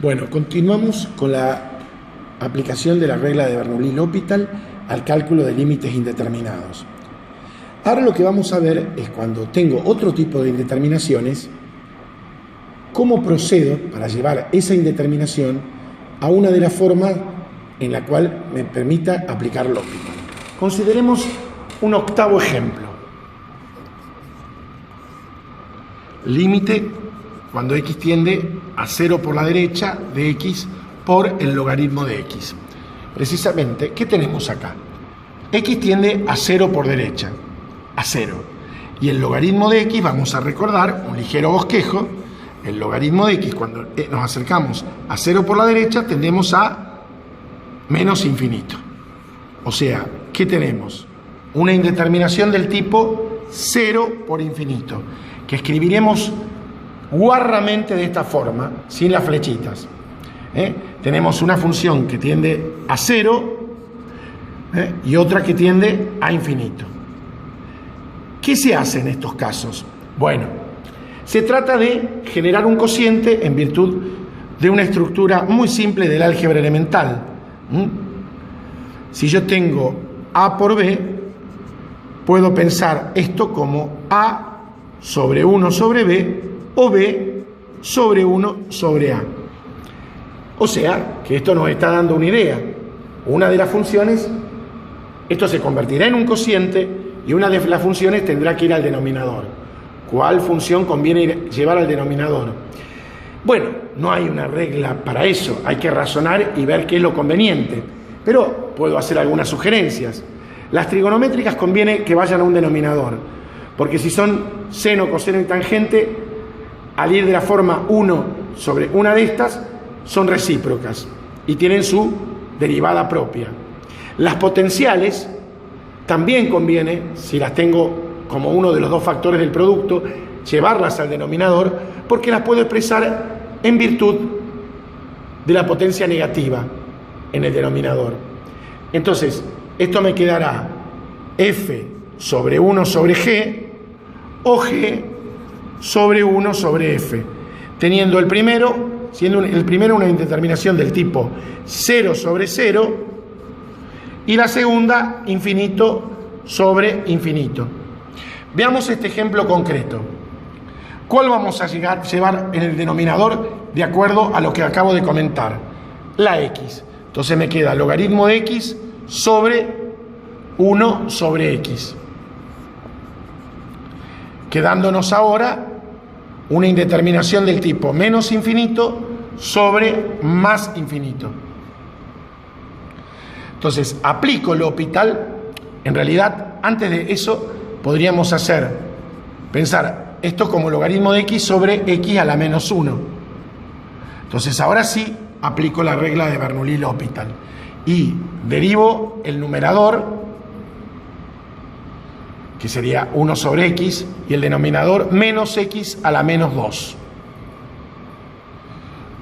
Bueno, continuamos con la aplicación de la regla de Bernoulli-L'Hopital al cálculo de límites indeterminados. Ahora lo que vamos a ver es cuando tengo otro tipo de indeterminaciones, cómo procedo para llevar esa indeterminación a una de las formas en la cual me permita aplicar L'Hopital. Consideremos un octavo ejemplo. Límite cuando x tiende a 0 por la derecha de x por el logaritmo de x. Precisamente, ¿qué tenemos acá? X tiende a 0 por derecha, a 0. Y el logaritmo de x, vamos a recordar, un ligero bosquejo, el logaritmo de x, cuando nos acercamos a 0 por la derecha, tendemos a menos infinito. O sea, ¿qué tenemos? Una indeterminación del tipo 0 por infinito, que escribiremos guarramente de esta forma, sin las flechitas. Tenemos una función que tiende a 0 y otra que tiende a infinito. ¿Qué se hace en estos casos? Bueno, se trata de generar un cociente en virtud de una estructura muy simple del álgebra elemental. Si yo tengo A por B, puedo pensar esto como A sobre 1 sobre B o B sobre 1 sobre A. O sea, que esto nos está dando una idea. Una de las funciones, esto se convertirá en un cociente y una de las funciones tendrá que ir al denominador. ¿Cuál función conviene llevar al denominador? Bueno, no hay una regla para eso, hay que razonar y ver qué es lo conveniente. Pero puedo hacer algunas sugerencias. Las trigonométricas conviene que vayan a un denominador, porque si son seno, coseno y tangente, al ir de la forma 1 sobre una de estas, son recíprocas y tienen su derivada propia. Las potenciales también conviene, si las tengo como uno de los dos factores del producto, llevarlas al denominador, porque las puedo expresar en virtud de la potencia negativa en el denominador. Entonces, esto me quedará f sobre 1 sobre g o g sobre 1 sobre f, teniendo el primero, siendo el primero una indeterminación del tipo 0 sobre 0 y la segunda infinito sobre infinito. Veamos este ejemplo concreto. ¿Cuál vamos a llevar en el denominador de acuerdo a lo que acabo de comentar? La x. Entonces me queda logaritmo de x sobre 1 sobre x. Quedándonos ahora una indeterminación del tipo menos infinito sobre más infinito. Entonces, aplico L'Hopital. En realidad, antes de eso, podríamos pensar esto como logaritmo de x sobre x a la menos 1. Entonces, ahora sí, aplico la regla de Bernoulli-L'Hopital y derivo el numerador, que sería 1 sobre x, y el denominador menos x a la menos 2.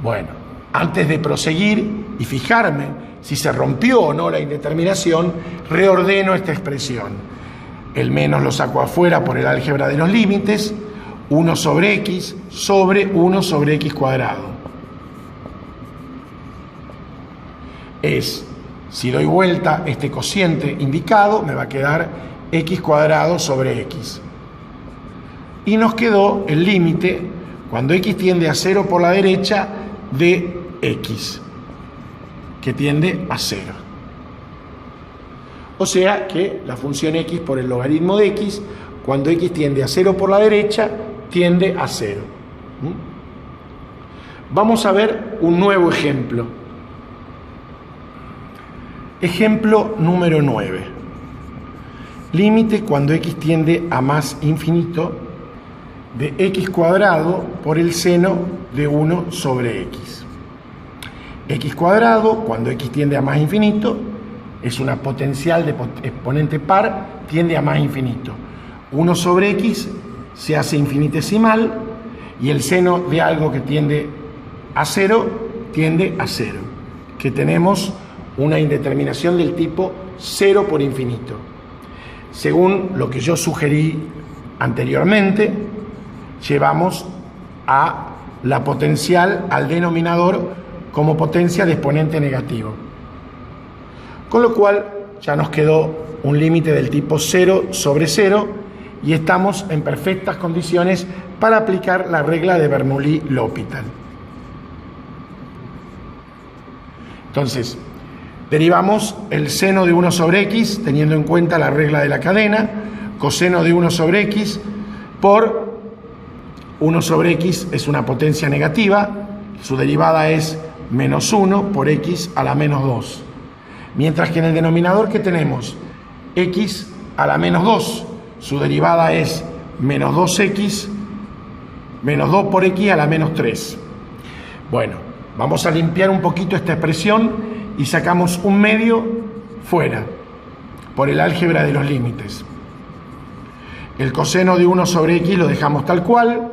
Bueno, antes de proseguir y fijarme si se rompió o no la indeterminación, reordeno esta expresión. El menos lo saco afuera por el álgebra de los límites, 1 sobre x sobre 1 sobre x cuadrado. Si doy vuelta este cociente indicado, me va a quedar x cuadrado sobre x. Y nos quedó el límite, cuando x tiende a 0 por la derecha, de x, que tiende a 0. O sea que la función x por el logaritmo de x, cuando x tiende a 0 por la derecha, tiende a 0. Vamos a ver un nuevo ejemplo. Ejemplo número 9. Límite cuando x tiende a más infinito de x cuadrado por el seno de 1 sobre x. X cuadrado, cuando x tiende a más infinito, es una potencial de exponente par, tiende a más infinito. 1 sobre x se hace infinitesimal y el seno de algo que tiende a 0 tiende a 0, que tenemos una indeterminación del tipo 0 por infinito. Según lo que yo sugerí anteriormente, llevamos a la potencial al denominador como potencia de exponente negativo. Con lo cual ya nos quedó un límite del tipo 0 sobre 0 y estamos en perfectas condiciones para aplicar la regla de Bernoulli-L'Hopital. Entonces, derivamos el seno de 1 sobre x, teniendo en cuenta la regla de la cadena, coseno de 1 sobre x por 1 sobre x es una potencia negativa, su derivada es menos 1 por x a la menos 2. Mientras que en el denominador que tenemos x a la menos 2, su derivada es menos 2x, menos 2 por x a la menos 3. Bueno, vamos a limpiar un poquito esta expresión y sacamos un medio fuera, por el álgebra de los límites. El coseno de 1 sobre x lo dejamos tal cual,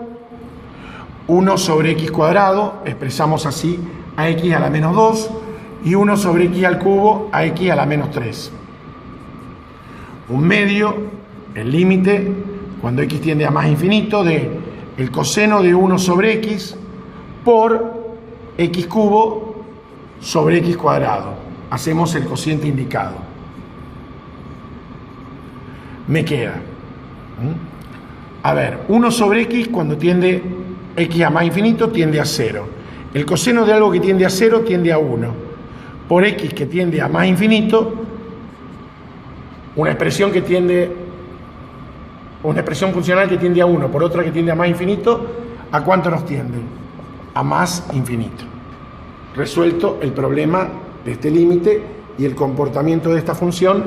1 sobre x cuadrado, expresamos así a x a la menos 2, y 1 sobre x al cubo a x a la menos 3. Un medio, el límite, cuando x tiende a más infinito, de el coseno de 1 sobre x por x cubo sobre x cuadrado. Hacemos el cociente indicado. Me queda, a ver, 1 sobre x cuando tiende x a más infinito tiende a 0. El coseno de algo que tiende a 0 tiende a 1. Por x que tiende a más infinito, una expresión funcional que tiende a 1 por otra que tiende a más infinito, ¿a cuánto nos tiende? A más infinito. Resuelto el problema de este límite y el comportamiento de esta función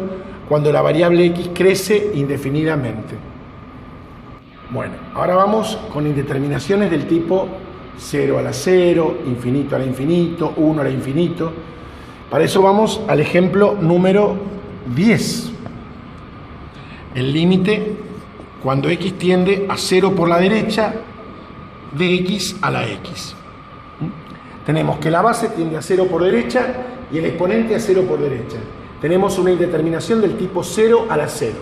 cuando la variable x crece indefinidamente. Bueno, ahora vamos con indeterminaciones del tipo 0 a la 0, infinito a la infinito, 1 a la infinito. Para eso vamos al ejemplo número 10. El límite cuando x tiende a 0 por la derecha de x a la x. Tenemos que la base tiende a 0 por derecha y el exponente a 0 por derecha. Tenemos una indeterminación del tipo 0 a la 0.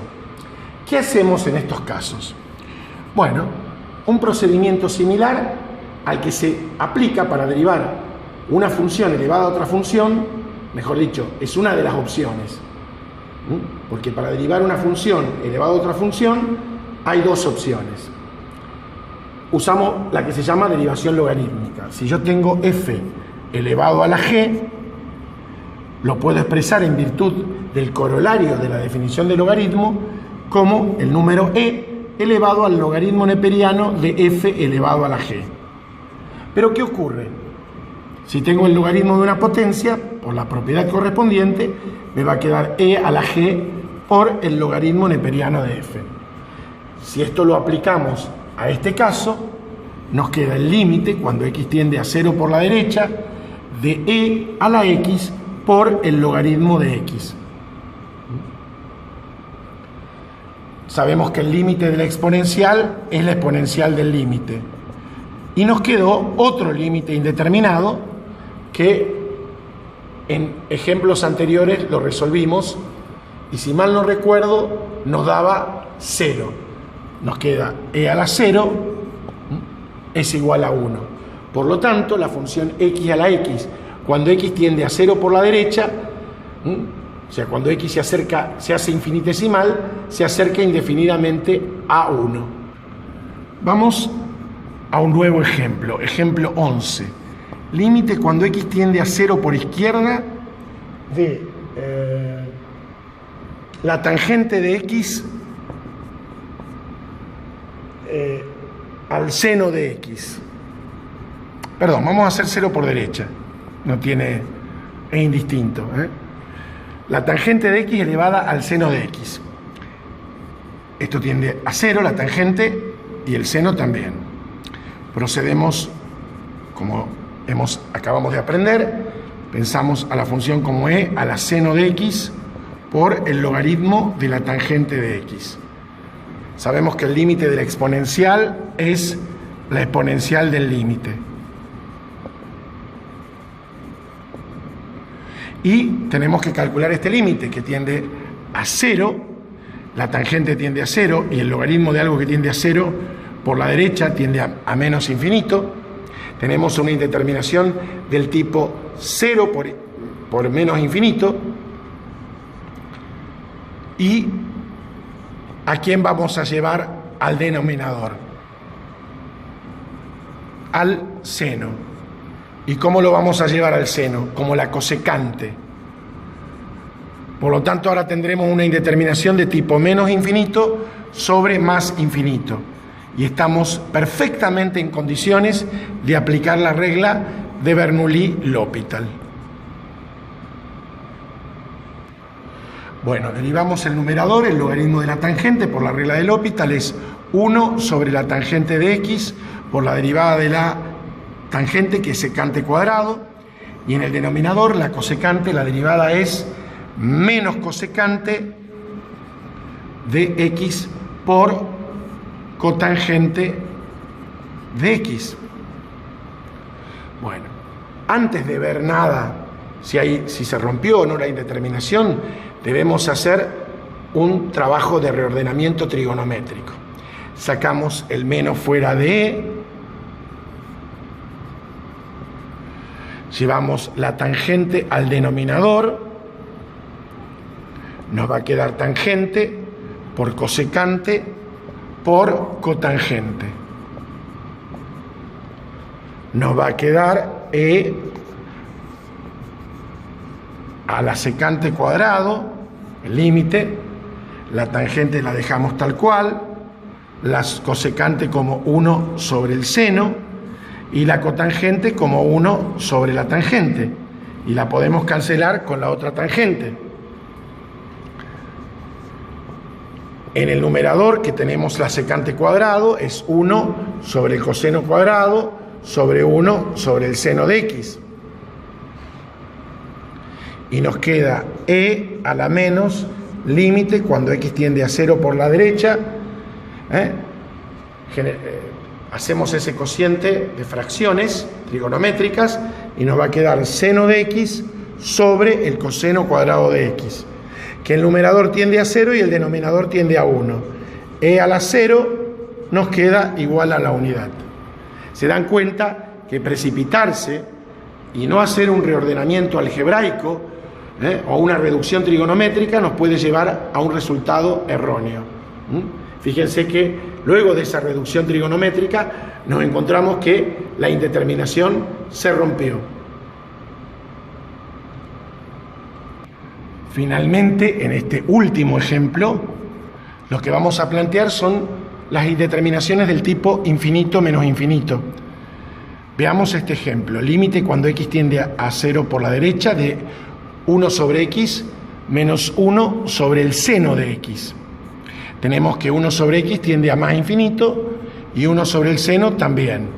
¿Qué hacemos en estos casos? Bueno, un procedimiento similar al que se aplica para derivar una función elevada a otra función, mejor dicho, es una de las opciones. Porque para derivar una función elevada a otra función hay dos opciones. Usamos la que se llama derivación logarítmica. Si yo tengo f elevado a la g, lo puedo expresar en virtud del corolario de la definición de logaritmo como el número e elevado al logaritmo neperiano de f elevado a la g. Pero ¿qué ocurre? Si tengo el logaritmo de una potencia, por la propiedad correspondiente, me va a quedar e a la g por el logaritmo neperiano de f. Si esto lo aplicamos a este caso, nos queda el límite, cuando x tiende a 0 por la derecha, de e a la x por el logaritmo de x. Sabemos que el límite de la exponencial es la exponencial del límite. Y nos quedó otro límite indeterminado que en ejemplos anteriores lo resolvimos y si mal no recuerdo nos daba 0. Nos queda e a la 0 es igual a 1. Por lo tanto, la función x a la x, cuando x tiende a 0 por la derecha, o sea, cuando x se acerca, se hace infinitesimal, se acerca indefinidamente a 1. Vamos a un nuevo ejemplo, ejemplo 11. Límite cuando x tiende a 0 por izquierda de la tangente de x al seno de x. Perdón, vamos a hacer 0 por derecha. No tiene, es indistinto. La tangente de x elevada al seno de x. Esto tiende a 0, la tangente, y el seno también. Procedemos como acabamos de aprender, pensamos a la función como e a la seno de x por el logaritmo de la tangente de x. Sabemos que el límite de la exponencial es la exponencial del límite. Y tenemos que calcular este límite que tiende a 0, la tangente tiende a 0 y el logaritmo de algo que tiende a 0 por la derecha tiende a menos infinito. Tenemos una indeterminación del tipo 0 por menos infinito. ¿Y a quién vamos a llevar al denominador? Al seno. ¿Y cómo lo vamos a llevar al seno? Como la cosecante. Por lo tanto, ahora tendremos una indeterminación de tipo menos infinito sobre más infinito. Y estamos perfectamente en condiciones de aplicar la regla de Bernoulli-L'Hopital. Bueno, derivamos el numerador, el logaritmo de la tangente por la regla de L'Hopital es 1 sobre la tangente de x por la derivada de la tangente, que es secante cuadrado, y en el denominador la cosecante, la derivada es menos cosecante de x por cotangente de x. Bueno, antes de ver nada, si se rompió o no la indeterminación, debemos hacer un trabajo de reordenamiento trigonométrico. Sacamos el menos fuera de E, llevamos la tangente al denominador, nos va a quedar tangente por cosecante por cotangente. Nos va a quedar E a la secante cuadrado, el límite, la tangente la dejamos tal cual, la cosecante como 1 sobre el seno y la cotangente como 1 sobre la tangente, y la podemos cancelar con la otra tangente. En el numerador, que tenemos la secante cuadrado, es 1 sobre el coseno cuadrado sobre 1 sobre el seno de x. Y nos queda E a la menos límite cuando x tiende a 0 por la derecha. Hacemos ese cociente de fracciones trigonométricas y nos va a quedar seno de x sobre el coseno cuadrado de x, que el numerador tiende a 0 y el denominador tiende a 1. E a la 0 nos queda igual a la unidad. Se dan cuenta que precipitarse y no hacer un reordenamiento algebraico o una reducción trigonométrica nos puede llevar a un resultado erróneo. Fíjense que luego de esa reducción trigonométrica nos encontramos que la indeterminación se rompió. Finalmente, en este último ejemplo, lo que vamos a plantear son las indeterminaciones del tipo infinito menos infinito. Veamos este ejemplo. Límite cuando x tiende a 0 por la derecha de 1 sobre x menos 1 sobre el seno de x. Tenemos que 1 sobre x tiende a más infinito y 1 sobre el seno también.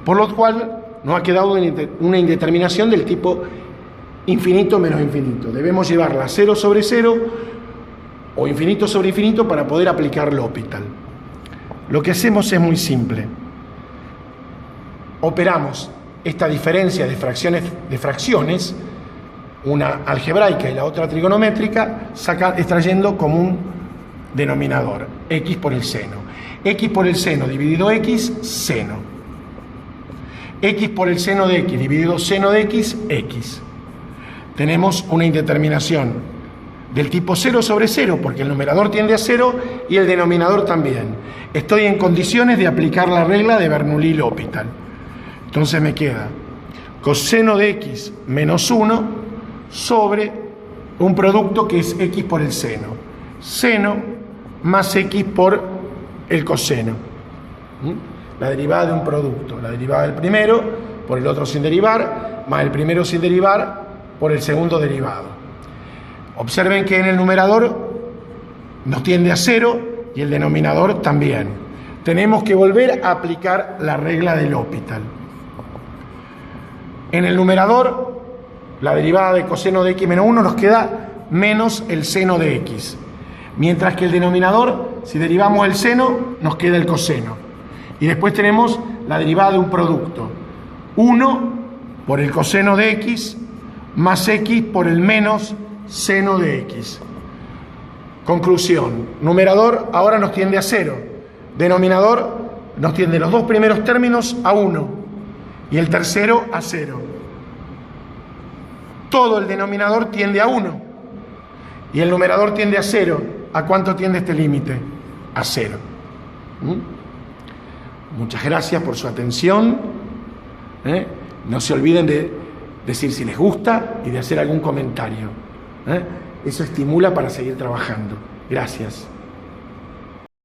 Por lo cual nos ha quedado una indeterminación del tipo infinito menos infinito. Debemos llevarla a 0 sobre 0 o infinito sobre infinito para poder aplicar L'Hopital. Lo que hacemos es muy simple. Operamos esta diferencia de fracciones, una algebraica y la otra trigonométrica, extrayendo como un denominador, x por el seno. X por el seno dividido x, seno. X por el seno de x dividido seno de x, x. Tenemos una indeterminación del tipo 0 sobre 0, porque el numerador tiende a 0 y el denominador también. Estoy en condiciones de aplicar la regla de Bernoulli-L'Hopital. Entonces me queda coseno de x menos 1 sobre un producto que es x por el seno. Seno más x por el coseno. La derivada de un producto. La derivada del primero por el otro sin derivar, más el primero sin derivar por el segundo derivado. Observen que en el numerador nos tiende a 0 y el denominador también. Tenemos que volver a aplicar la regla de L'Hopital. En el numerador, la derivada de coseno de x menos 1 nos queda menos el seno de x. Mientras que el denominador, si derivamos el seno, nos queda el coseno. Y después tenemos la derivada de un producto. 1 por el coseno de x más x por el menos seno de x. Conclusión. Numerador ahora nos tiende a 0. Denominador nos tiende los dos primeros términos a 1. Y el tercero a 0. Todo el denominador tiende a 1 y el numerador tiende a 0. ¿A cuánto tiende este límite? A 0. Muchas gracias por su atención. No se olviden de decir si les gusta y de hacer algún comentario. Eso estimula para seguir trabajando. Gracias.